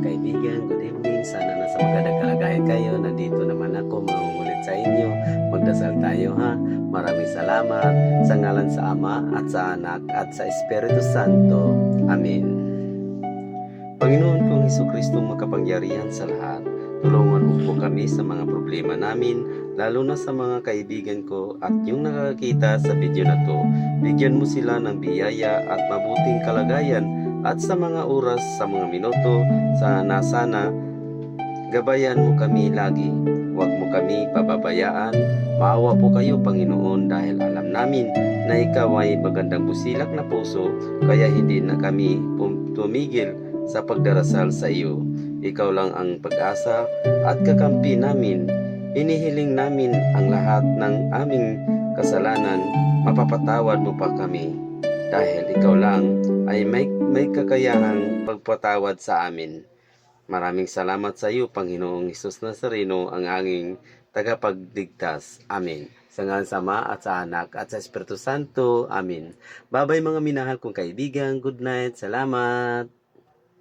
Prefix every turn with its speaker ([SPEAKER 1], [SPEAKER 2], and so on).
[SPEAKER 1] kaibigan, good evening. Sana nasa magandang kalagayan kayo. Nandito naman ako, mangungulit sa inyo. Magdasal tayo ha. Maraming salamat sa ngalan sa Ama at sa Anak at sa Espiritu Santo. Amen. Panginoon kong Hesukristo makapangyarihan sa lahat, tulungan mo po kami sa mga problema namin, lalo na sa mga kaibigan ko at yung nakakita sa video na to. Bigyan mo sila ng biyaya at mabuting kalagayan at sa mga oras, sa mga minuto, sana gabayan mo kami lagi. Huwag mo kami pababayaan. Maawa po kayo, Panginoon, dahil alam namin na ikaw ay magandang busilak na puso, kaya hindi na kami tumigil sa pagdarasal sa iyo. Ikaw lang ang pag-asa at kakampi namin. Inihiling namin ang lahat ng aming kasalanan, mapapatawad mo pa kami. Dahil ikaw lang ay may kakayahang pagpatawad sa amin. Maraming salamat sa iyo, Panginoong Hesus Nazareno, ang aming tagapagligtas. Amen. Sa ngalan sa Ama at sa Anak at sa Espiritu Santo. Amen. Babay mga minahal kong kaibigan. Good night. Salamat.